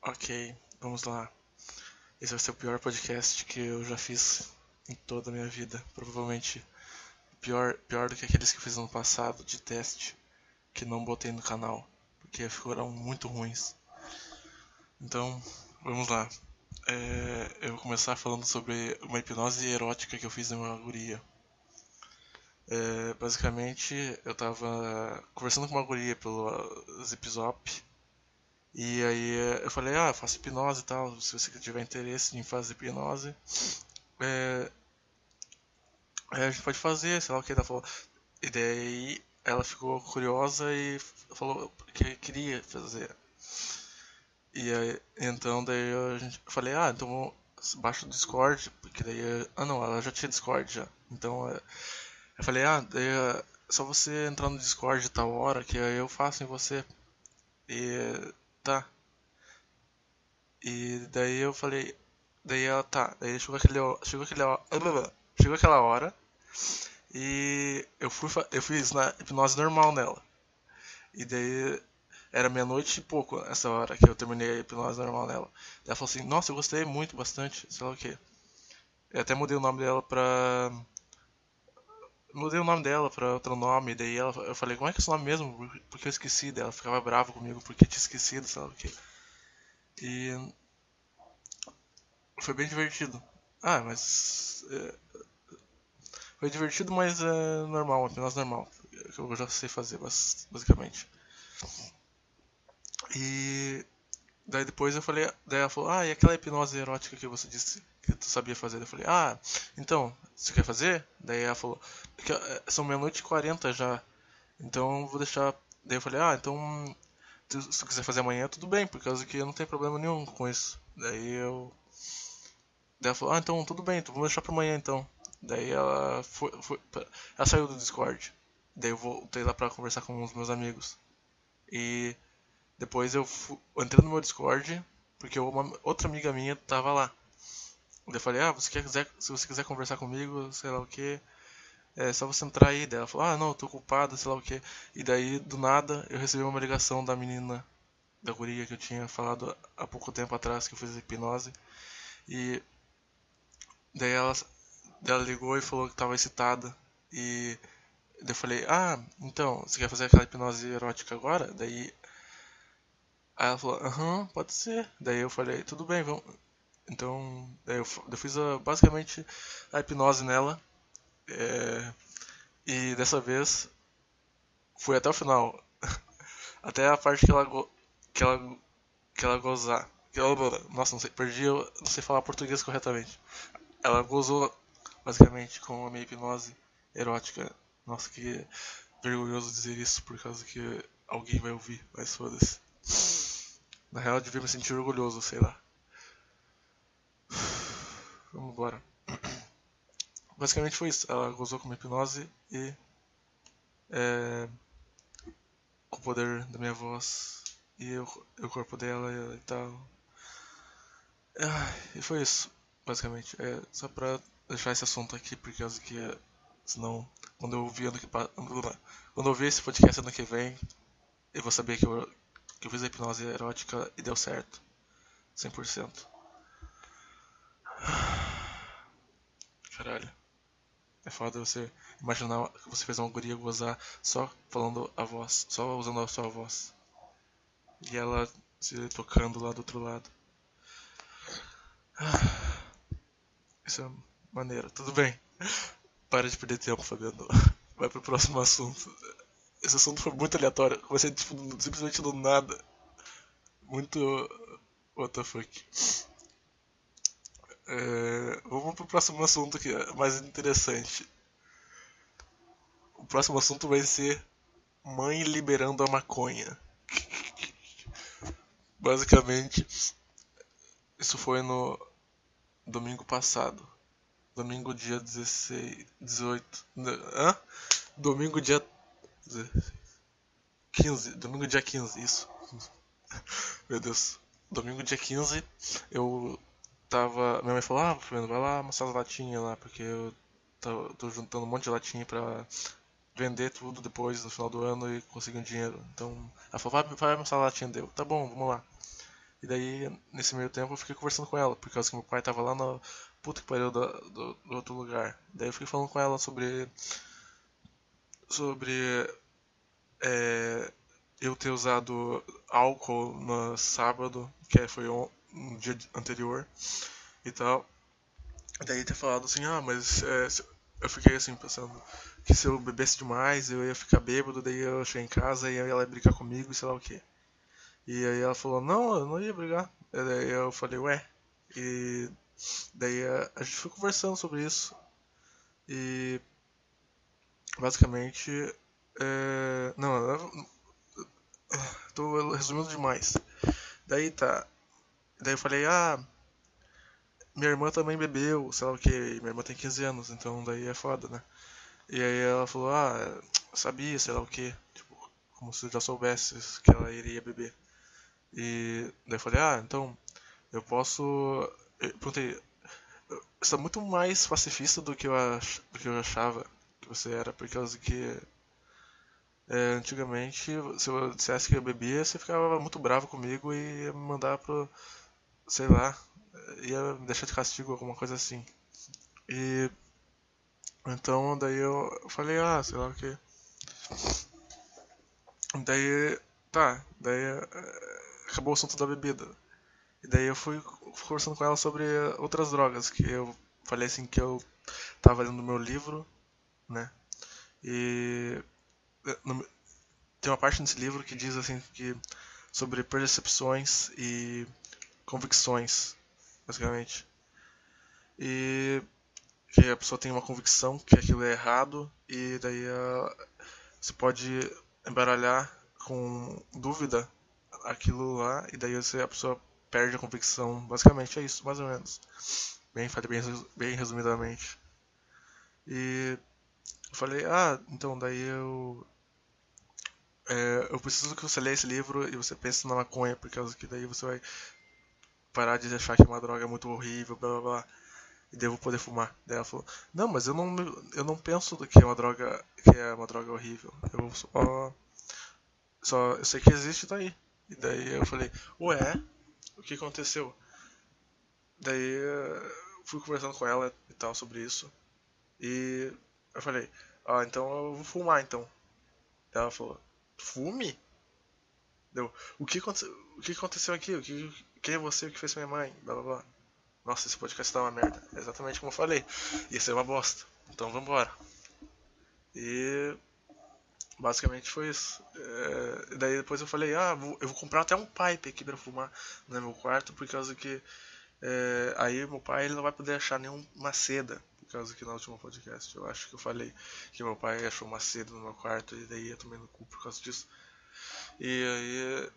Ok, vamos lá. Esse vai ser o pior podcast que eu já fiz em toda a minha vida. Provavelmente pior do que aqueles que eu fiz no passado de teste, que não botei no canal, porque foram muito ruins. Então, vamos lá. Eu vou começar falando sobre uma hipnose erótica que eu fiz em uma guria. Basicamente, eu tava conversando com uma guria pelo Zipzop. E aí eu falei, eu faço hipnose e tal, se você tiver interesse em fazer hipnose, é, a gente pode fazer, sei lá o que ela falou. E daí ela ficou curiosa e falou que queria fazer. E aí, então daí eu falei, então baixa o Discord, porque daí. Não, ela já tinha Discord já. Então eu falei, daí é só você entrar no Discord tal hora que aí eu faço em você. E tá. E daí eu falei, daí ela tá, daí chegou aquela hora e eu fiz na hipnose normal nela. E daí era meia-noite e pouco essa hora que eu terminei a hipnose normal nela. Daí ela falou assim, nossa, eu gostei muito, bastante, sei lá o que. Eu até mudei o nome dela pra. Mudei o nome dela pra outro nome, daí eu falei, como é que é esse nome mesmo? Porque eu esqueci dela, ficava brava comigo porque tinha esquecido, sei lá o que. E foi bem divertido. Mas foi divertido, mas é normal, apenas normal. Que eu já sei fazer, basicamente. E daí depois eu falei, daí ela falou, e aquela hipnose erótica que você disse que tu sabia fazer? Eu falei, então, você quer fazer? Daí ela falou, são meia-noite e 40 já, então vou deixar. Daí eu falei, então, se tu quiser fazer amanhã, tudo bem, por causa que eu não tenho problema nenhum com isso. Daí ela falou, então tudo bem, então vamos deixar pra amanhã então. Daí ela saiu do Discord. Daí eu voltei lá pra conversar com os meus amigos. E depois eu entrei no meu Discord, porque uma outra amiga minha tava lá. Daí eu falei, se você quiser conversar comigo, sei lá o que, é só você entrar aí. Daí ela falou, não, eu tô ocupado, sei lá o que. E daí, do nada, eu recebi uma ligação da menina, da guria que eu tinha falado há pouco tempo atrás que eu fiz hipnose. E daí ela ligou e falou que tava excitada. E daí eu falei, então, você quer fazer aquela hipnose erótica agora? Aí ela falou, aham, pode ser. Daí eu falei, tudo bem, vamos. Então, daí eu fiz basicamente a hipnose nela. é, e dessa vez fui até o final. Até a parte que ela, que ela gozar. Nossa, não sei, perdi, eu não sei falar português corretamente. Ela gozou basicamente com a minha hipnose erótica. Nossa, que vergonhoso dizer isso por causa que alguém vai ouvir, mas foda-se. Na real, eu devia me sentir orgulhoso, sei lá. Vamos embora. Basicamente foi isso. Ela gozou com minha hipnose e é, com o poder da minha voz e o corpo dela e tal. E foi isso, basicamente. Só pra deixar esse assunto aqui, por causa que senão, quando eu ouvir quando eu ouvir esse podcast ano que vem, eu vou saber que eu fiz a hipnose erótica e deu certo. 100%. Caralho. É foda você imaginar que você fez uma guria gozar só falando a voz, só usando a sua voz. E ela se tocando lá do outro lado. Isso é maneiro. Tudo bem. Para de perder tempo, Fabiano. Vai pro próximo assunto. Esse assunto foi muito aleatório. Comecei tipo, simplesmente do nada. Muito. What the fuck. Vamos pro próximo assunto que é mais interessante. O próximo assunto vai ser mãe liberando a maconha. Basicamente, isso foi no domingo passado. Domingo dia 16, 18. Hã? Domingo dia 15. Domingo dia 15, isso. Meu Deus. Domingo dia 15, eu tava. Minha mãe falou, Fernando, vai lá amassar as latinhas lá, porque eu tô juntando um monte de latinha pra vender tudo depois no final do ano e conseguir um dinheiro. Então, ela falou, vai amassar a latinha deu. Tá bom, vamos lá. E daí, nesse meio tempo, eu fiquei conversando com ela, por causa que meu pai tava lá na puta que pariu do outro lugar. Daí eu fiquei falando com ela sobre eu ter usado álcool no sábado, que foi um dia anterior e tal. Daí ter falado assim, mas eu fiquei assim pensando que se eu bebesse demais eu ia ficar bêbado, daí eu cheguei em casa e ela ia brigar comigo e sei lá o que. E aí ela falou, não, eu não ia brigar. E daí eu falei, ué. E daí a gente foi conversando sobre isso. E basicamente. Não, eu tô resumindo demais. Daí tá. Daí eu falei, minha irmã também bebeu, sei lá o que. Minha irmã tem 15 anos, então daí é foda, né? E aí ela falou, sabia, sei lá o que. Tipo, como se eu já soubesse que ela iria beber. E daí eu falei, então eu posso. Eu perguntei, você é muito mais pacifista do que eu achava que você era, por causa que antigamente, se eu dissesse que eu bebia, você ficava muito bravo comigo e ia me mandar pro, sei lá, ia me deixar de castigo, alguma coisa assim. E então daí eu falei, sei lá o que. Daí, tá, daí acabou o assunto da bebida. E daí eu fui conversando com ela sobre outras drogas, que eu falei assim que eu tava lendo meu livro, né? E no- tem uma parte nesse livro que diz assim que sobre percepções e convicções, basicamente. E que a pessoa tem uma convicção que aquilo é errado e daí você pode embaralhar com dúvida aquilo lá e daí a pessoa perde a convicção. Basicamente é isso, mais ou menos. Falei bem resumidamente. E eu falei, então daí eu preciso que você leia esse livro e você pense na maconha, por causa que daí você vai parar de achar que é uma droga muito horrível, blá blá blá, e devo poder fumar. Daí ela falou, não, mas eu não penso que é uma droga horrível. Eu sei que existe daí. E daí eu falei, ué, o que aconteceu? Daí fui conversando com ela e tal sobre isso. E eu falei, então eu vou fumar então. Daí ela falou, fume? Deu, o que aconteceu aqui? Quem é você? O que fez minha mãe? Blá blá blá. Nossa, esse podcast tá uma merda. É exatamente como eu falei. Ia ser uma bosta. Então vambora. E basicamente foi isso. Daí depois eu falei, eu vou comprar até um pipe aqui pra fumar no meu quarto, por causa que aí meu pai ele não vai poder achar nenhuma seda. Por causa que no último podcast eu acho que eu falei que meu pai achou uma seda no meu quarto e daí eu tomei no cu por causa disso. E aí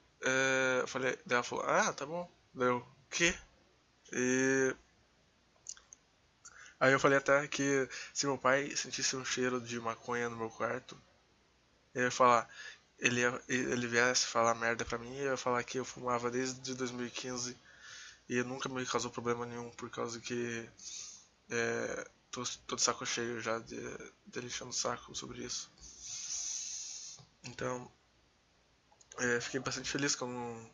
eu falei, daí ela falou, tá bom. Daí eu, quê? E aí eu falei até que se meu pai sentisse um cheiro de maconha no meu quarto, ele ia falar, ele viesse falar merda pra mim, eu ia falar que eu fumava desde 2015 e nunca me causou problema nenhum, por causa que tô de saco cheio já dele enchendo o saco sobre isso. Então, fiquei bastante feliz com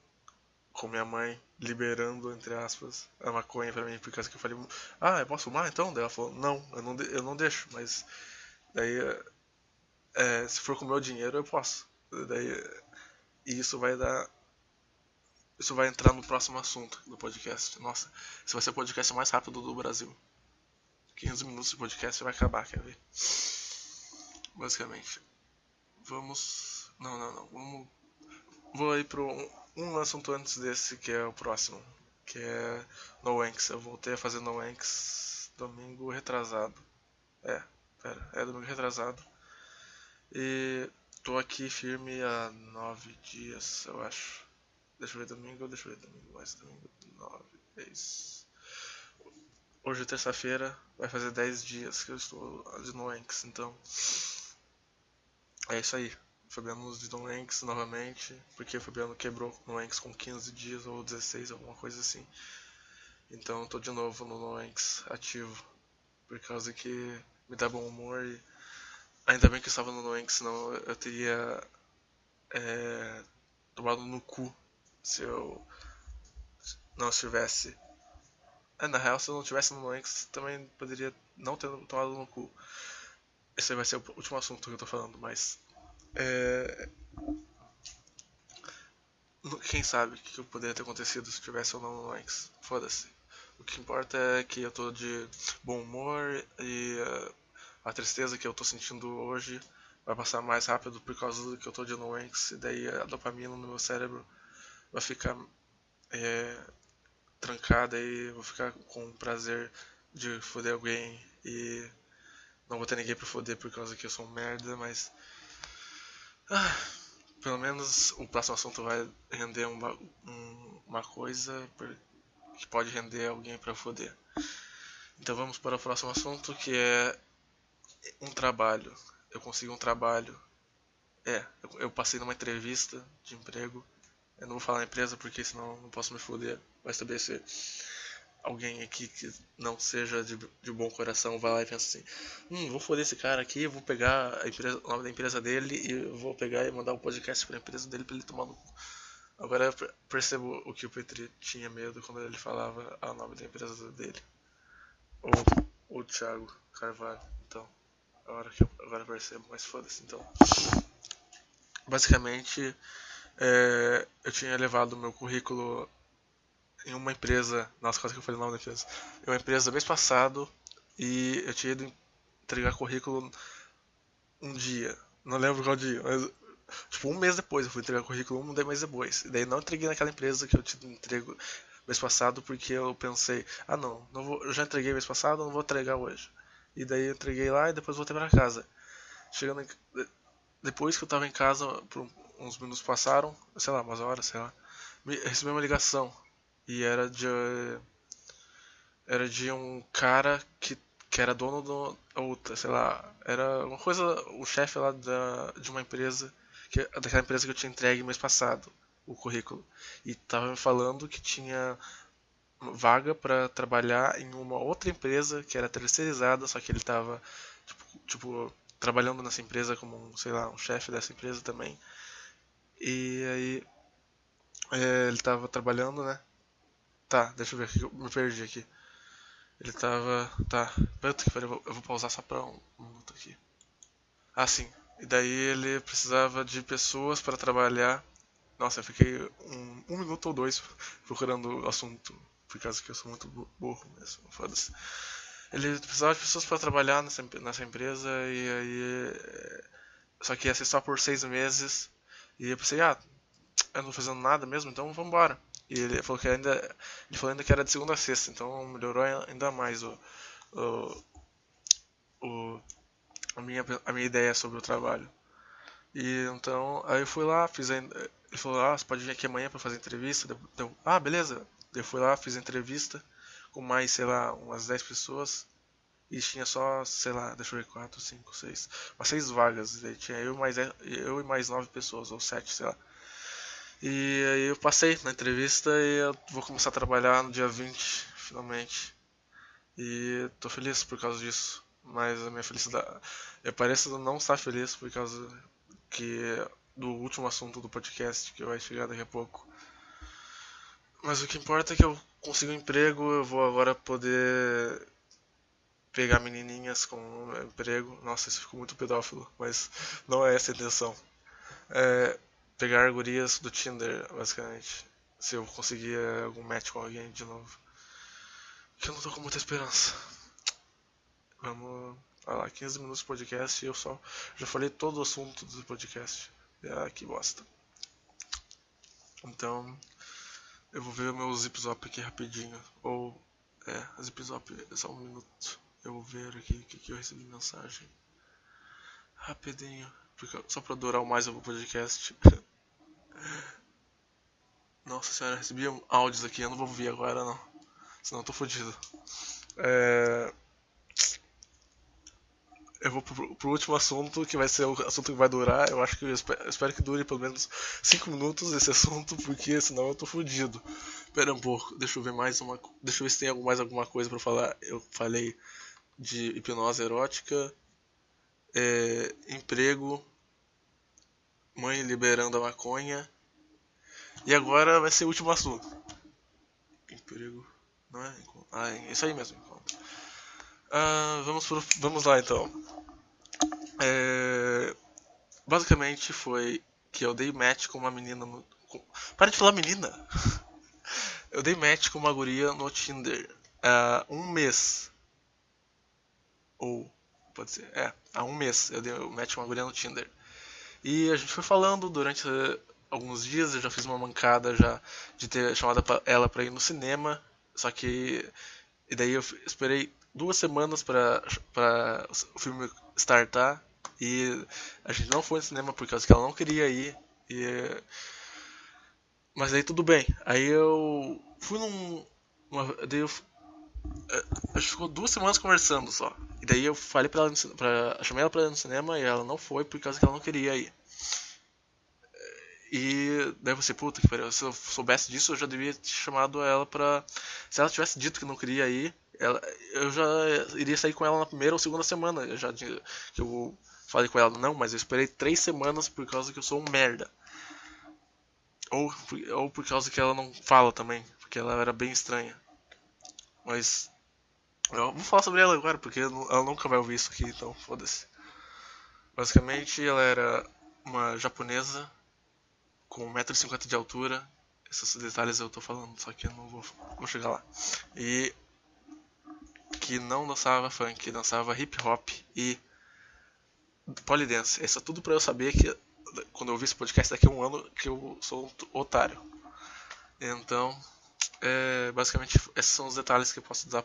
minha mãe liberando, entre aspas, a maconha pra mim, por causa que eu falei, eu posso fumar então? Daí ela falou, não, eu não deixo, mas daí se for com o meu dinheiro eu posso. Daí, e isso vai entrar no próximo assunto do podcast. Nossa, esse vai ser o podcast mais rápido do Brasil. 15 minutos de podcast vai acabar, quer ver? Basicamente. Vamos. Não, não, não. Vou ir pro um assunto antes desse, que é o próximo. Que é No Wanks. Eu voltei a fazer No Wanks domingo retrasado. É domingo retrasado. E tô aqui firme há 9 dias, eu acho. Deixa eu ver domingo, mais domingo, 9, 10. Hoje é terça-feira, vai fazer 10 dias que eu estou de Noenx, então é isso aí. Fabiano de Noenx novamente, porque o Fabiano quebrou Noenx com 15 dias ou 16, alguma coisa assim. Então eu tô de novo no Noenx ativo, por causa que me dá bom humor e ainda bem que eu estava no Noenx, senão eu teria tomado no cu se eu não estivesse. Na real, se eu não tivesse no NoEnx, também poderia não ter tomado no cu. Esse vai ser o último assunto que eu tô falando, mas. É, quem sabe o que poderia ter acontecido se tivesse ou não no NoEnx. Foda-se. O que importa é que eu tô de bom humor e a tristeza que eu tô sentindo hoje vai passar mais rápido por causa do que eu tô de NoEnx. E daí a dopamina no meu cérebro vai ficar é, trancada e vou ficar com o prazer de foder alguém e não vou ter ninguém pra foder por causa que eu sou um merda, mas pelo menos o próximo assunto vai render uma coisa que pode render alguém pra foder. Então vamos para o próximo assunto, que é um trabalho. Eu consegui um trabalho. Eu passei numa entrevista de emprego. Eu não vou falar na empresa porque senão não posso me foder. Vai saber se alguém aqui que não seja de bom coração vai lá e pensa assim: vou foder esse cara aqui, vou pegar o nome da empresa dele e vou pegar e mandar um podcast pra empresa dele pra ele tomar no cu. Agora eu percebo o que o Petri tinha medo quando ele falava o nome da empresa dele. Ou o Thiago Carvalho. Então, agora eu percebo, mas foda-se então. Basicamente, eu tinha levado o meu currículo em uma empresa. Nossa, quase que eu falei o nome da empresa. Em uma empresa mês passado e eu tinha ido entregar currículo um dia. Não lembro qual dia, mas tipo um mês depois eu fui entregar currículo um mês depois. E daí não entreguei naquela empresa que eu tinha entrego mês passado porque eu pensei, não vou, eu já entreguei mês passado, não vou entregar hoje. E daí eu entreguei lá e depois voltei pra casa. Chegando depois que eu tava em casa, por uns minutos passaram, sei lá, umas horas, sei lá, recebi uma ligação e era de um cara que era dono do outra, sei lá, era uma coisa, o chefe lá de uma empresa, daquela empresa que eu tinha entregue mês passado o currículo, e tava me falando que tinha vaga para trabalhar em uma outra empresa que era terceirizada, só que ele tava tipo trabalhando nessa empresa como um, sei lá, um chefe dessa empresa também. E aí ele tava trabalhando, né? Tá, deixa eu ver aqui, eu me perdi aqui. Ele tava. Tá. Puta que pariu, eu vou pausar só pra um minuto aqui. Ah, sim. E daí ele precisava de pessoas para trabalhar. Nossa, eu fiquei um minuto ou dois procurando o assunto, por causa que eu sou muito burro mesmo, foda-se. Ele precisava de pessoas para trabalhar nessa empresa e aí. Só que ia ser só por 6 meses. E eu pensei, eu não tô fazendo nada mesmo, então vambora. E ele falou que ainda que era de segunda a sexta, então melhorou ainda mais o, o, a minha ideia sobre o trabalho. E então, aí eu fui lá, ele falou, você pode vir aqui amanhã pra fazer entrevista? Beleza. Eu fui lá, fiz a entrevista com mais, sei lá, umas 10 pessoas. E tinha só, sei lá, deixa eu ver, 4, 5, 6, umas 6 vagas. E daí tinha eu e mais 9 pessoas, ou 7, sei lá. E aí eu passei na entrevista e eu vou começar a trabalhar no dia 20, finalmente. E tô feliz por causa disso. Mas a minha felicidade. Eu pareço não estar feliz por causa que do último assunto do podcast que vai chegar daqui a pouco. Mas o que importa é que eu consigo um emprego, eu vou agora poder pegar menininhas com um emprego. Nossa, isso ficou muito pedófilo, mas não é essa a intenção. É pegar gurias do Tinder, basicamente. Se eu conseguir algum match com alguém de novo. Que eu não tô com muita esperança. Vamos. Olha lá, 15 minutos de podcast e eu só já falei todo o assunto do podcast. Que bosta. Então, eu vou ver meus zip zop aqui rapidinho. Ou, zip zop, só um minuto. Eu vou ver aqui o que eu recebi mensagem. Rapidinho. Só pra durar mais o podcast. Nossa senhora, recebi áudios aqui, eu não vou ouvir agora não. Senão eu tô fodido. Eu vou pro último assunto, que vai ser o assunto que vai durar. Eu acho que eu espero que dure pelo menos 5 minutos esse assunto, porque senão eu tô fudido. Pera um pouco, deixa eu ver Deixa eu ver se tem mais alguma coisa pra falar. Eu falei de hipnose erótica, emprego, mãe liberando a maconha. E agora vai ser o último assunto. perigo. Não é encontro. Ah, é isso aí mesmo, encontro. Vamos lá então. Basicamente foi que eu dei match com uma menina no. Para de falar menina! Eu dei match com uma guria no Tinder há um mês. Ou, pode ser, há um mês eu dei match com uma guria no Tinder. E a gente foi falando durante alguns dias, eu já fiz uma mancada já de ter chamado ela pra ir no cinema. Só que. E daí eu esperei 2 semanas pra o filme startar. E a gente não foi no cinema por causa que ela não queria ir. Mas aí tudo bem. Aí eu fui daí a gente ficou 2 semanas conversando só. E daí eu falei pra ela, chamei ela pra ir no cinema e ela não foi por causa que ela não queria ir. E daí você, puta que pariu, se eu soubesse disso eu já devia ter chamado ela pra. Se ela tivesse dito que não queria ir, eu já iria sair com ela na primeira ou segunda semana. Que eu falei com ela, não, mas eu esperei 3 semanas por causa que eu sou um merda. Ou por causa que ela não fala também, porque ela era bem estranha. Mas eu vou falar sobre ela agora, porque ela nunca vai ouvir isso aqui, então foda-se. Basicamente, ela era uma japonesa com 1,50 m de altura. Esses detalhes eu tô falando, só que eu não vou chegar lá. E que não dançava funk, dançava hip hop e polydance. Isso é tudo pra eu saber que quando eu ouvir esse podcast daqui a um ano que eu sou um otário. Então, basicamente esses são os detalhes que eu posso dar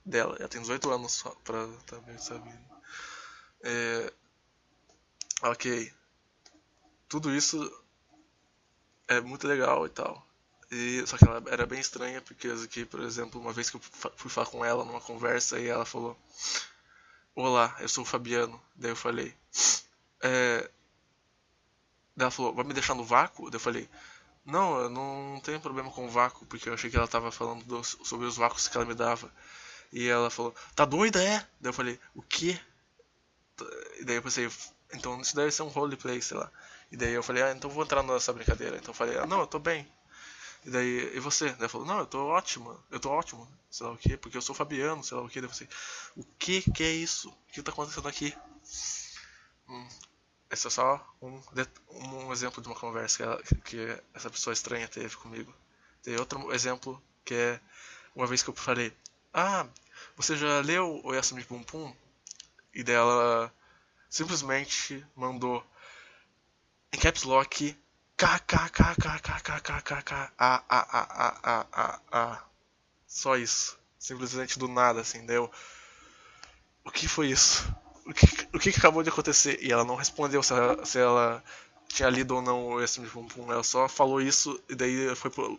dela. Ela tem 18 anos só, pra também saber. Ok. Tudo isso é muito legal e tal. Só que ela era bem estranha, porque aqui, por exemplo, uma vez que eu fui falar com ela numa conversa e ela falou: Olá, eu sou o Fabiano. Daí eu falei: Daí ela falou: Vai me deixar no vácuo? Daí eu falei: Não, eu não tenho problema com o vácuo, porque eu achei que ela tava falando sobre os vácuos que ela me dava. E ela falou: Tá doida, é? Daí eu falei: O quê? E daí eu pensei: Então isso deve ser um roleplay, sei lá. E daí eu falei: então vou entrar nessa brincadeira. Então eu falei: Não, eu tô bem. E daí, e você? Daí ela falou: Não, eu tô ótimo, sei lá o quê, porque eu sou Fabiano, sei lá o quê. Daí eu falei: O que é isso? O que tá acontecendo aqui? Esse é só um exemplo de uma conversa que essa pessoa estranha teve comigo. Tem outro exemplo que é uma vez que eu falei: você já leu o Yasumi Pum Pum? E dela simplesmente mandou em caps lock kkkkkkkkkk só isso. Simplesmente do nada, assim, deu. O que foi isso? O que acabou de acontecer? E ela não respondeu se ela tinha lido ou não o Yasumi Pum Pum. Ela só falou isso e daí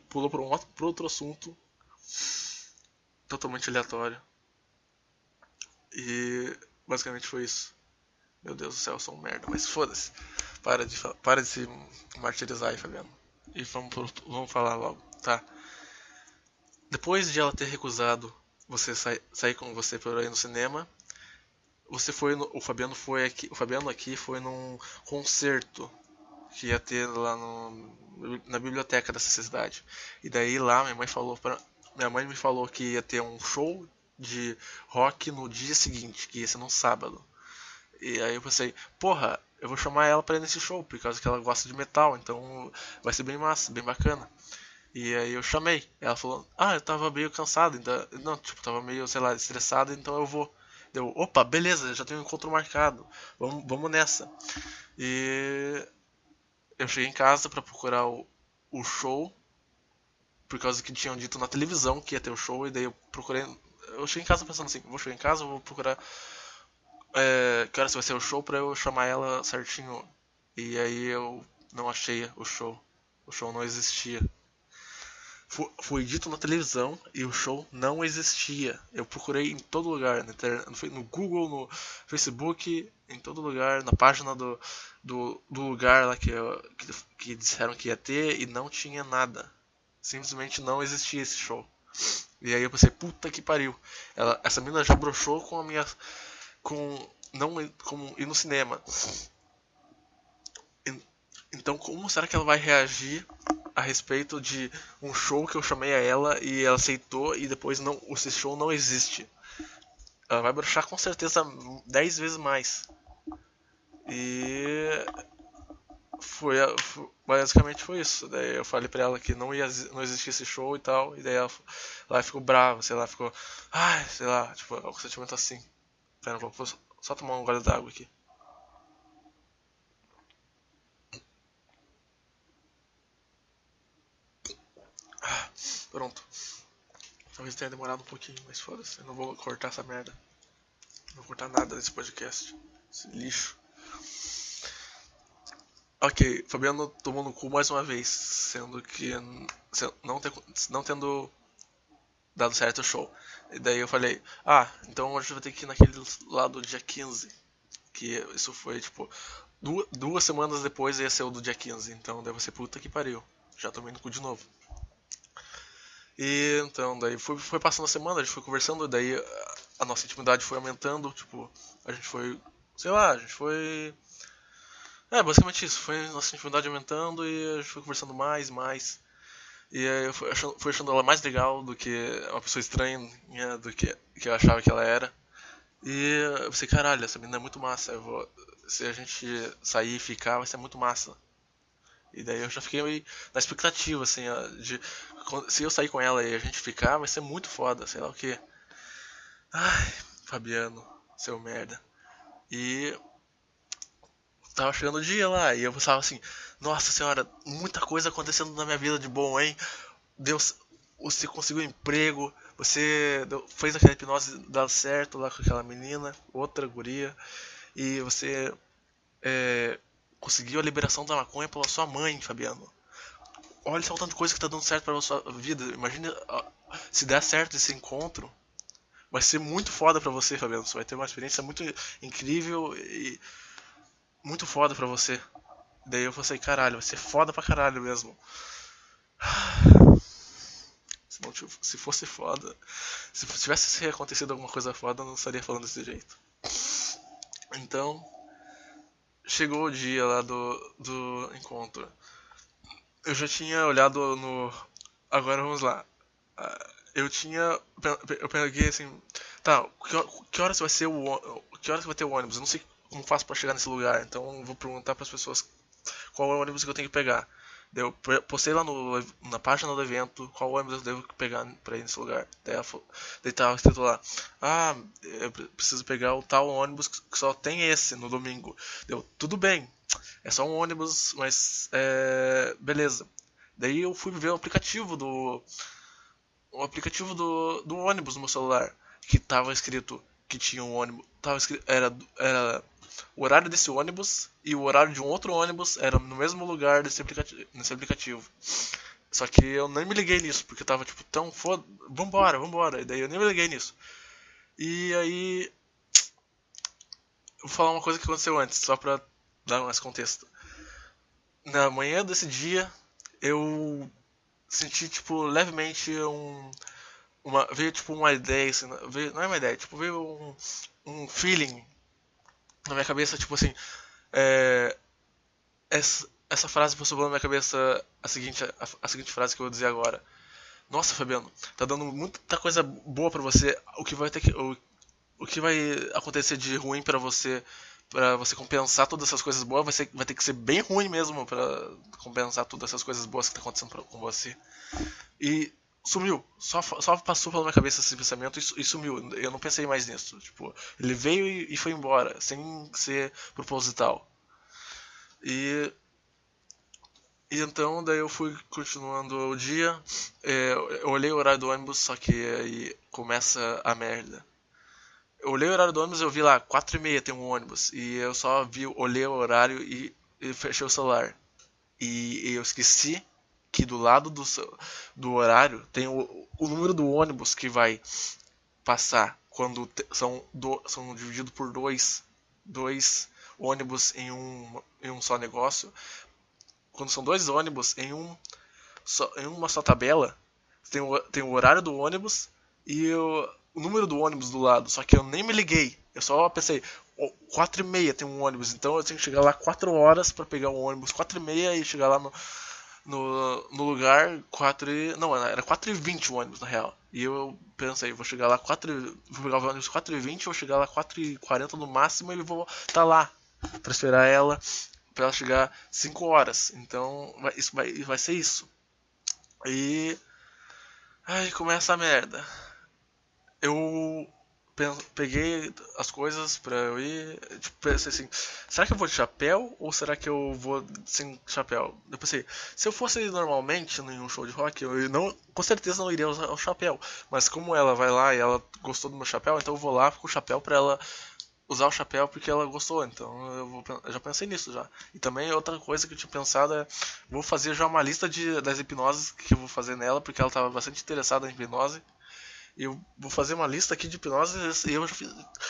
pulou por outro assunto totalmente aleatório. E basicamente foi isso. Meu Deus do céu, eu sou um merda, mas foda-se. Para de se martirizar aí, Fabiano. E vamos falar logo, tá? Depois de ela ter recusado você sair com você para ir no cinema, o Fabiano aqui foi num concerto que ia ter lá na biblioteca dessa cidade. E daí lá minha mãe me falou que ia ter um show de rock no dia seguinte, que ia ser no sábado. E aí eu pensei: porra, eu vou chamar ela pra ir nesse show, por causa que ela gosta de metal, então vai ser bem massa, bem bacana. E aí eu chamei. Ela falou: eu tava meio cansado, ainda. Não, tipo, tava meio, sei lá, estressado, então eu vou. Deu: opa, beleza, já tenho um encontro marcado. Vamos nessa. E eu cheguei em casa pra procurar o show, por causa que tinham dito na televisão que ia ter o show, e daí eu procurei. Eu cheguei em casa pensando assim: vou chegar em casa, vou procurar que horas vai ser o show pra eu chamar ela certinho. E aí eu não achei o show. O show não existia. Foi dito na televisão e o show não existia. Eu procurei em todo lugar, no Google, no Facebook, em todo lugar, na página do lugar lá que disseram que ia ter, e não tinha nada. Simplesmente não existia esse show. E aí eu pensei: puta que pariu. Essa menina já broxou com a minha. Como ir no cinema. Então como será que ela vai reagir a respeito de um show que eu chamei a ela e ela aceitou e depois não, esse show não existe. Ela vai broxar com certeza 10 vezes mais. E basicamente foi isso. Daí eu falei pra ela que não existia esse show e tal. E daí ela ficou brava, sei lá, ficou. Ai, sei lá, tipo, um sentimento assim. Pera, vou só tomar um gole d'água aqui. Pronto. Talvez tenha demorado um pouquinho, mas foda-se. Eu não vou cortar essa merda. Não vou cortar nada desse podcast. Esse lixo. Ok, Fabiano tomou no cu mais uma vez, sendo que não tendo dado certo o show. E daí eu falei, então a gente vai ter que ir naquele lá do dia 15. Que isso foi tipo, duas semanas depois ia ser o do dia 15. Então deve ser puta que pariu. Já tomei no cu de novo. E então, daí foi passando a semana, a gente foi conversando, daí a nossa intimidade foi aumentando, tipo, a gente foi, sei lá, a gente foi. Basicamente isso, foi a nossa intimidade aumentando e a gente foi conversando mais. E aí eu fui achando ela mais legal do que uma pessoa estranha do que eu achava que ela era. E eu pensei, caralho, essa menina é muito massa, se a gente sair e ficar, vai ser muito massa. E daí eu já fiquei meio na expectativa, assim, de se eu sair com ela e a gente ficar, vai ser muito foda, sei lá o que. Ai, Fabiano, seu merda. E tava chegando o dia lá, e eu pensava assim, nossa senhora, muita coisa acontecendo na minha vida de bom, hein? Deus, você conseguiu um emprego, você fez aquela hipnose dar certo lá com aquela menina, outra guria, e você conseguiu a liberação da maconha pela sua mãe, Fabiano. Olha só o tanto de coisa que tá dando certo pra sua vida. Imagina se der certo esse encontro. Vai ser muito foda pra você, Fabiano. Você vai ter uma experiência muito incrível e muito foda pra você. Daí eu falei, caralho, vai ser foda pra caralho mesmo. Se fosse foda. Se tivesse acontecido alguma coisa foda, eu não estaria falando desse jeito. Então, chegou o dia lá do encontro. Eu já tinha olhado no. Agora vamos lá. Eu peguei assim. Tá, que horas vai ser que horas vai ter o ônibus? Eu não sei como faço pra chegar nesse lugar, então eu vou perguntar pras pessoas qual é o ônibus que eu tenho que pegar. Daí eu postei lá na página do evento qual ônibus eu devo pegar pra ir nesse lugar. Daí tava escrito lá, eu preciso pegar o tal ônibus que só tem esse no domingo. Deu, tudo bem, é só um ônibus, mas beleza. Daí eu fui ver o aplicativo do ônibus no meu celular, que tava escrito que tinha um ônibus, tava escrito, era o horário desse ônibus e o horário de um outro ônibus era no mesmo lugar nesse aplicativo. Só que eu nem me liguei nisso, porque eu tava tipo tão foda, vambora, e daí eu nem me liguei nisso. E aí vou falar uma coisa que aconteceu antes, só pra dar mais contexto. Na manhã desse dia, eu senti, tipo, levemente veio, tipo, uma ideia, assim, não é uma ideia, tipo, veio um feeling na minha cabeça, tipo assim, é, essa frase passou pela minha cabeça, a seguinte frase que eu vou dizer agora. Nossa, Fabiano, tá dando muita coisa boa pra você, o que vai acontecer de ruim pra você compensar todas essas coisas boas, vai ter que ser bem ruim mesmo pra compensar todas essas coisas boas que tá acontecendo com você. E sumiu, só passou pela minha cabeça esse pensamento e sumiu. Eu não pensei mais nisso. Tipo, ele veio e foi embora, sem ser proposital. E então daí eu fui continuando o dia. Eu olhei o horário do ônibus, só que aí começa a merda. Eu olhei o horário do ônibus e eu vi lá, 4h30 tem um ônibus. E eu só olhei o horário e fechei o celular. E eu esqueci que do lado do horário tem o número do ônibus que vai passar quando são divididos por dois ônibus em um só negócio. Quando são dois ônibus em uma só tabela, tem o horário do ônibus e o número do ônibus do lado. Só que eu nem me liguei. Eu só pensei, 4h30 tem um ônibus, então eu tenho que chegar lá 4 horas pra pegar o ônibus 4h30 e chegar lá no lugar 4 e... Não, era 4h20 o ônibus, na real. E eu pensei, vou chegar lá 4 vou pegar o ônibus 4h20, vou chegar lá 4h40 no máximo e vou tá lá pra esperar ela, pra ela chegar 5 horas. Então, vai ser isso. E... Aí começa a merda. Eu peguei as coisas pra eu ir. Tipo, pensei assim: será que eu vou de chapéu ou será que eu vou sem chapéu? Eu pensei: se eu fosse normalmente em um show de rock, eu não, com certeza não iria usar o chapéu. Mas como ela vai lá e ela gostou do meu chapéu, então eu vou lá com o chapéu pra ela usar o chapéu porque ela gostou. Então eu já pensei nisso já. E também outra coisa que eu tinha pensado é: vou fazer já uma lista das hipnoses que eu vou fazer nela, porque ela estava bastante interessada em hipnose. E eu vou fazer uma lista aqui de hipnoses e eu já fiz.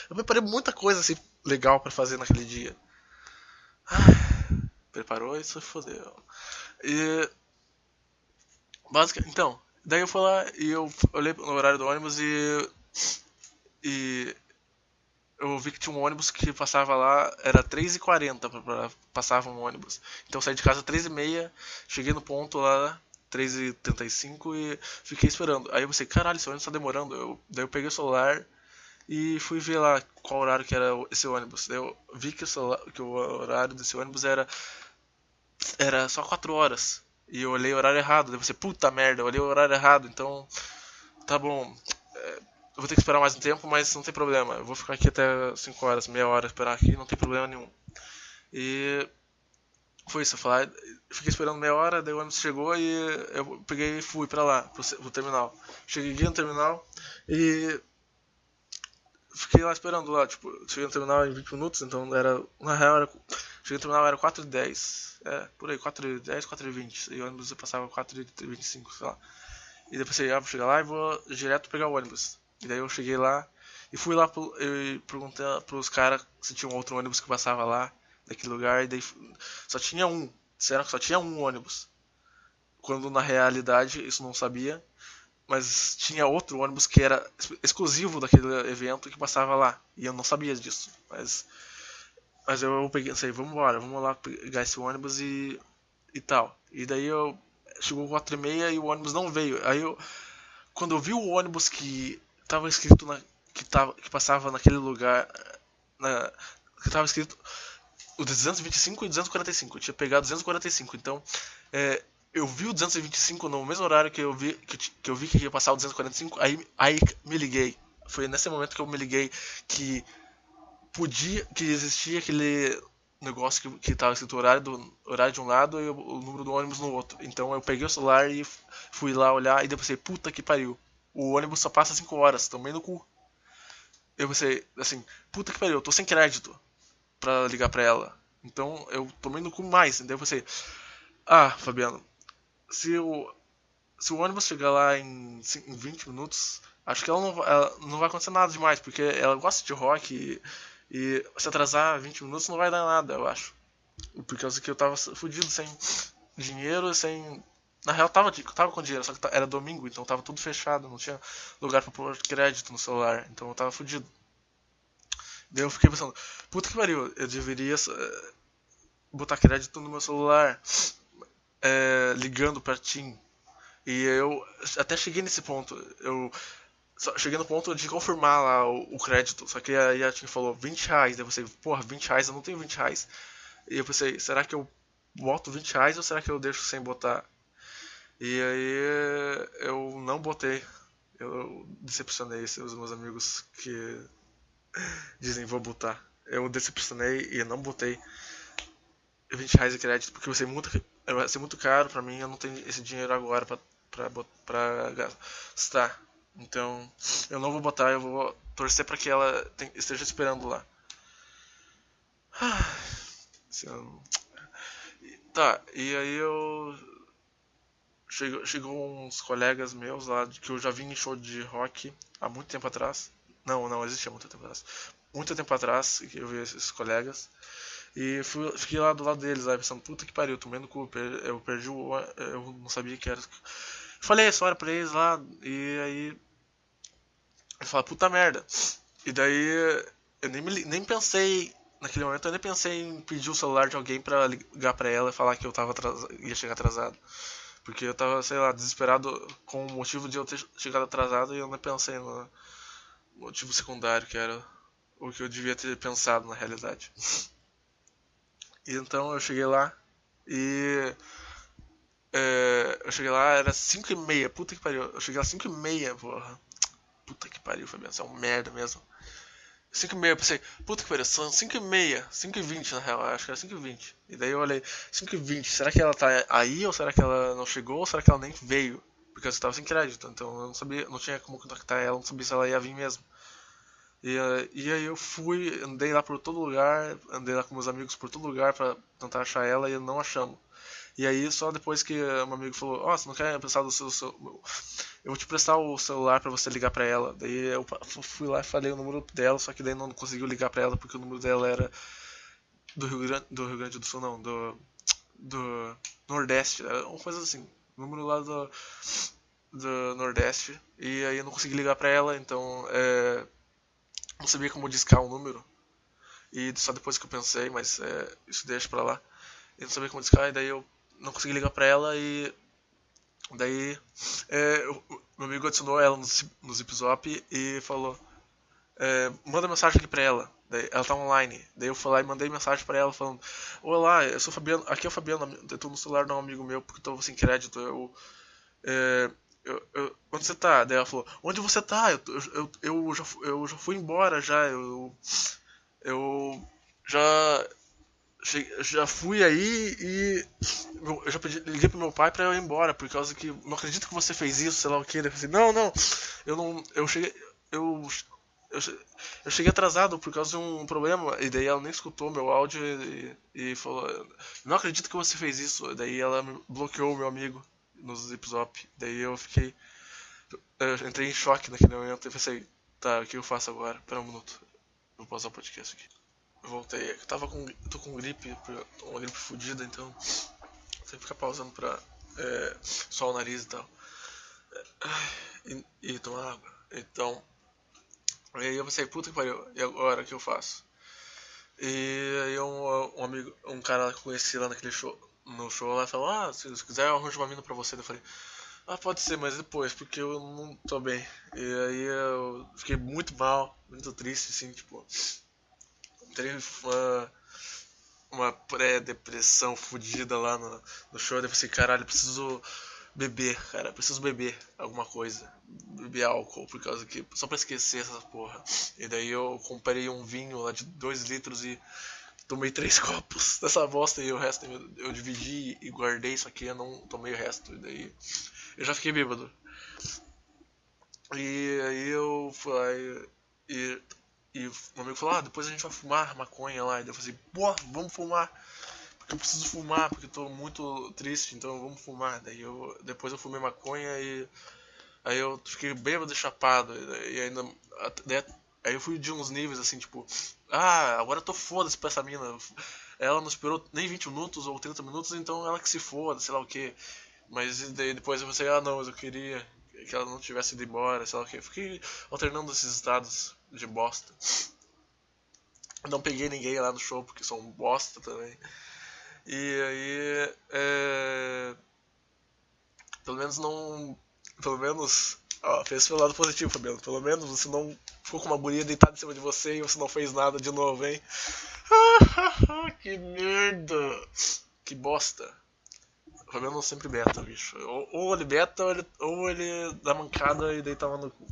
Eu preparei muita coisa assim, legal pra fazer naquele dia. Preparou e se fodeu. E. Basicamente. Então, daí eu fui lá e eu olhei no horário do ônibus e eu vi que tinha um ônibus que passava lá, era 3h40 passava um ônibus. Então eu saí de casa 3h30, cheguei no ponto lá 3h35 e fiquei esperando. Aí eu pensei, caralho, esse ônibus tá demorando. Daí eu peguei o celular e fui ver lá qual horário que era esse ônibus. Daí eu vi que o horário desse ônibus era só 4 horas. E eu olhei o horário errado. Daí eu pensei, puta merda, eu olhei o horário errado. Então, tá bom. Eu vou ter que esperar mais um tempo, mas não tem problema. Eu vou ficar aqui até 5 horas, meia hora esperar aqui, não tem problema nenhum. E foi isso, fiquei esperando meia hora, daí o ônibus chegou e eu peguei e fui pra lá, pro terminal. Cheguei aqui no terminal e fiquei lá esperando lá, tipo, cheguei no terminal em 20 minutos, então era, na real, cheguei no terminal era 4h10, por aí, 4h10, 4h20, e o ônibus passava 4h25, sei lá. E depois eu vou chegar lá e vou direto pegar o ônibus. E daí eu cheguei lá e fui lá e perguntei pros caras se tinha um outro ônibus que passava lá, naquele lugar, e daí só tinha um. Disseram que só tinha um ônibus. Quando na realidade isso não sabia, mas tinha outro ônibus que era exclusivo daquele evento que passava lá. E eu não sabia disso. Mas eu peguei, sei, vamos lá pegar esse ônibus e tal. E daí eu chegou 4h30 e o ônibus não veio. Quando eu vi o ônibus que tava escrito que passava naquele lugar, que tava escrito o 225 e 245. Eu tinha pegado 245. Então, eu vi o 225 no mesmo horário que eu vi que ia passar o 245. Aí me liguei. Foi nesse momento que eu me liguei que que existia aquele negócio que tava escrito horário de um lado e o número do ônibus no outro. Então eu peguei o celular e fui lá olhar e depois pensei, puta que pariu. O ônibus só passa 5 horas, tomei no cu. Eu pensei, assim, puta que pariu, eu tô sem crédito pra ligar pra ela. Então eu tomei no cu mais. Então eu pensei, Fabiano, se o, se o ônibus chegar lá em 20 minutos, acho que ela não vai acontecer nada demais, porque ela gosta de rock e se atrasar 20 minutos não vai dar nada, eu acho. Por causa que eu tava fudido, sem dinheiro, sem. Na real, tava com dinheiro, só que era domingo, então tava tudo fechado, não tinha lugar pra pôr crédito no celular, então eu tava fudido. Daí eu fiquei pensando, puta que pariu, eu deveria botar crédito no meu celular, ligando pra TIM. E eu até cheguei nesse ponto, cheguei no ponto de confirmar lá o crédito, só que aí a TIM falou R$ 20, daí eu pensei, porra, R$ 20, eu não tenho R$ 20. E eu pensei, será que eu boto R$ 20 ou será que eu deixo sem botar? E aí eu não botei. Eu decepcionei os meus amigos que dizem vou botar. Eu decepcionei e não botei R$ 20 de crédito porque vai ser muito caro pra mim. Eu não tenho esse dinheiro agora pra gastar. Então eu não vou botar, eu vou torcer pra que ela esteja esperando lá. Tá, e aí chegou uns colegas meus lá que eu já vi em show de rock há muito tempo atrás. Não existia muito tempo atrás. Muito tempo atrás que eu vi esses colegas. E fiquei lá do lado deles, lá, pensando, puta que pariu, tomando cu, eu perdi eu não sabia que era. Falei a história pra eles lá, e aí. Eles falaram, puta merda. E daí eu nem pensei naquele momento eu nem pensei em pedir o celular de alguém pra ligar pra ela e falar que eu tava ia chegar atrasado. Porque eu tava, sei lá, desesperado com o motivo de eu ter chegado atrasado e eu não pensei no motivo secundário, que era o que eu devia ter pensado na realidade. E então eu cheguei lá e. Eu cheguei lá, era 5h30, puta que pariu. Eu cheguei lá 5h30, porra. Puta que pariu, Fabiano, você é um merda mesmo. 5h30, eu pensei, puta que pariu, são 5h30, 5h20 na real, acho que era 5h20. E daí eu olhei, 5h20, será que ela tá aí ou será que ela não chegou ou será que ela nem veio? Porque eu estava sem crédito, então eu não sabia, não tinha como contactar ela, não sabia se ela ia vir mesmo. E aí eu fui, andei lá por todo lugar, andei lá com meus amigos por todo lugar pra tentar achar ela e não achamos. E aí só depois que um amigo falou, ó, você não quer emprestar do seu, eu vou te prestar o celular pra você ligar pra ela. Daí eu fui lá e falei o número dela, só que daí não conseguiu ligar pra ela porque o número dela era Rio Grande do Sul não, do Nordeste, era uma coisa assim, número lá do Nordeste. E aí eu não consegui ligar pra ela, então não sabia como discar o número. E só depois que eu pensei, mas isso deixa pra lá. Eu não sabia como discar, e daí eu não consegui ligar pra ela e daí meu amigo adicionou ela no Zipzop e falou, manda mensagem aqui pra ela. Daí, ela tá online. Daí eu fui lá e mandei mensagem pra ela falando, olá, eu sou o Fabiano, aqui é o Fabiano, eu tô no celular de um amigo meu porque eu tô sem crédito, onde você tá? Daí ela falou, onde você tá? Eu já fui embora já, eu já já fui aí e eu já liguei pro meu pai pra eu ir embora, por causa que não acredito que você fez isso, sei lá o que. Ele falou assim, não, eu não, eu cheguei, eu, eu cheguei atrasado por causa de um problema, e daí ela nem escutou meu áudio e falou, não acredito que você fez isso, e daí ela bloqueou o meu amigo no Zipzop, daí eu entrei em choque naquele momento e pensei, tá, o que eu faço agora? Pera um minuto, vou pausar o podcast aqui. Eu voltei, eu tô com gripe, uma gripe fodida, então tem que ficar pausando pra suar o nariz e tal. E tomar água. Então, aí eu pensei, puta que pariu, e agora o que eu faço? E aí um amigo, um cara que eu conheci lá naquele show, no show lá, falou, se você quiser eu arranjo uma mina pra você. Eu falei, pode ser, mas depois, porque eu não tô bem. E aí eu fiquei muito mal, muito triste, assim, tipo, teve uma pré-depressão fodida lá no show. Eu pensei, caralho, eu preciso beber, cara, eu preciso beber alguma coisa. Beber álcool, por causa que. Só pra esquecer essa porra. E daí eu comprei um vinho lá de 2 litros e tomei 3 copos dessa bosta e o resto eu dividi e guardei, só que eu não tomei o resto. E daí eu já fiquei bêbado. E aí eu fui lá e meu amigo falou, depois a gente vai fumar maconha lá. E daí eu falei, pô, vamos fumar. Porque eu preciso fumar, porque eu tô muito triste, então vamos fumar. Depois eu fumei maconha e aí eu fiquei bêbado e chapado. E ainda. Aí eu fui de uns níveis assim, tipo, agora eu tô foda-se pra essa mina. Ela não esperou nem 20 minutos ou 30 minutos, então ela que se foda, sei lá o que. Mas daí depois eu pensei, não, mas eu queria que ela não tivesse ido embora, sei lá o que. Fiquei alternando esses estados de bosta. Não peguei ninguém lá no show porque sou um bosta também. E aí, pelo menos não. Pelo menos. Fez pelo lado positivo, Fabiano. Pelo menos você não ficou com uma guria deitada em cima de você e você não fez nada de novo, hein? Que merda! Que bosta. O Fabiano sempre beta, bicho. Ou ele beta ou ele dá mancada e deita lá no cu.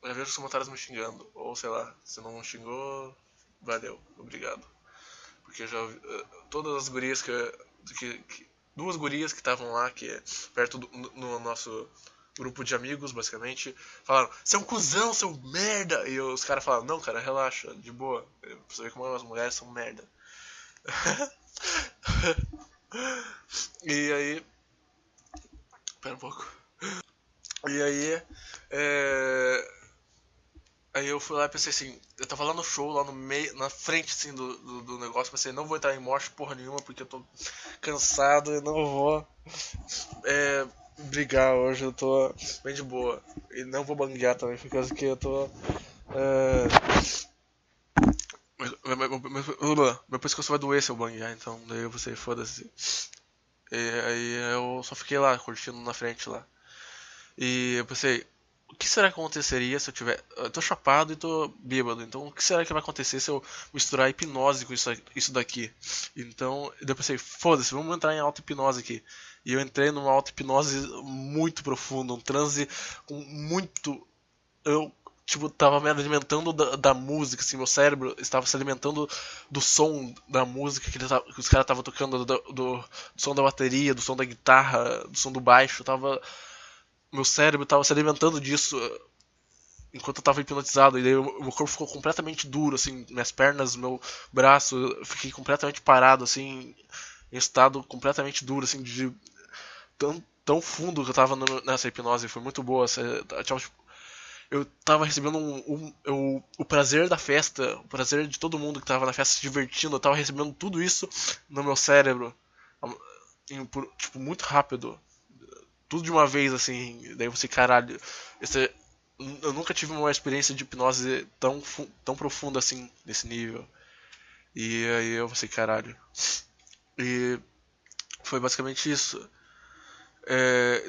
Eu já vejo os comentários me xingando. Ou sei lá, se não xingou, valeu, obrigado. Porque eu já todas as gurias duas gurias que estavam lá, que é perto no nosso grupo de amigos, basicamente, falaram, você é um cuzão, seu merda! E os caras falaram, não, cara, relaxa, de boa. Pra você ver como as mulheres são merda. E aí. Pera um pouco. E aí. Aí eu fui lá e pensei assim, eu tava lá no show, lá no meio, na frente assim do negócio, pensei, não vou entrar em morte porra nenhuma, porque eu tô cansado e não vou brigar hoje, eu tô bem de boa. E não vou banguear também, por causa que eu tô. Meu pescoço vai doer se eu banguear, então daí eu pensei, foda-se. E aí eu só fiquei lá, curtindo na frente lá. E eu pensei, o que será que aconteceria se eu tiver. Eu tô chapado e tô bêbado, então o que será que vai acontecer se eu misturar hipnose com isso daqui? Então eu pensei, foda-se, vamos entrar em auto-hipnose aqui. E eu entrei numa auto-hipnose muito profunda, um transe com muito. Eu, tipo, tava me alimentando da música, assim, meu cérebro estava se alimentando do som da música que os caras estavam tocando, do som da bateria, do som da guitarra, do som do baixo, tava meu cérebro estava se alimentando disso enquanto eu estava hipnotizado. E daí o meu corpo ficou completamente duro, assim, minhas pernas, meu braço, eu fiquei completamente parado, assim, em estado completamente duro, assim, de tão fundo que eu estava nessa hipnose. Foi muito boa. Eu tava recebendo o prazer da festa, o prazer de todo mundo que tava na festa se divertindo. Eu tava recebendo tudo isso no meu cérebro, tipo, muito rápido, tudo de uma vez, assim. Daí você, caralho, esse, eu nunca tive uma experiência de hipnose tão profunda assim, nesse nível. E aí eu pensei, caralho. E foi basicamente isso.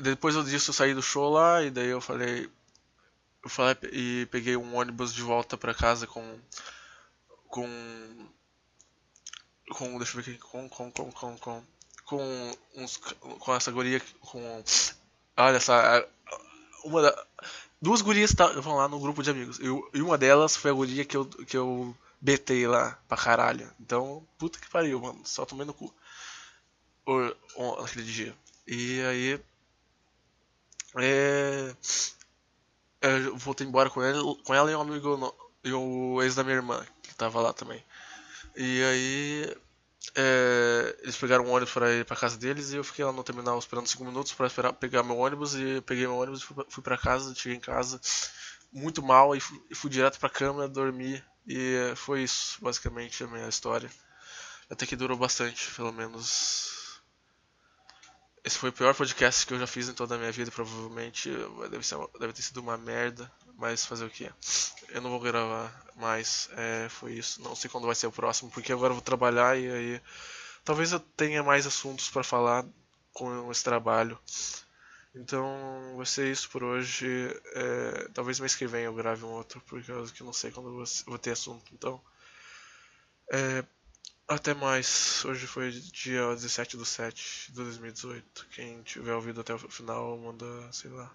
Depois disso eu saí do show lá, e daí eu falei e peguei um ônibus de volta pra casa com, deixa eu ver aqui, com com essa guria, com, olha essa, uma da, duas gurias vão lá no grupo de amigos. E uma delas foi a guria que eu betei lá pra caralho. Então, puta que pariu, mano. Só tomei no cu. Naquele dia. E aí. É, eu voltei embora com ela e um amigo. E o ex da minha irmã, que tava lá também. E aí. Eles pegaram um ônibus pra ir pra casa deles e eu fiquei lá no terminal esperando 5 minutos pra esperar pegar meu ônibus. E peguei meu ônibus e fui pra casa. Cheguei em casa muito mal e fui direto pra cama, dormi. E foi isso, basicamente, a minha história. Até que durou bastante, pelo menos. Esse foi o pior podcast que eu já fiz em toda a minha vida, provavelmente. Deve ter sido uma merda, mas fazer o que? Eu não vou gravar mais. Foi isso. Não sei quando vai ser o próximo, porque agora eu vou trabalhar e aí. Talvez eu tenha mais assuntos pra falar com esse trabalho. Então vai ser isso por hoje. Talvez mês que vem eu grave um outro, por causa que eu não sei quando eu vou ter assunto. Então, é, até mais. Hoje foi dia 17/7/2018. Quem tiver ouvido até o final, manda, sei lá.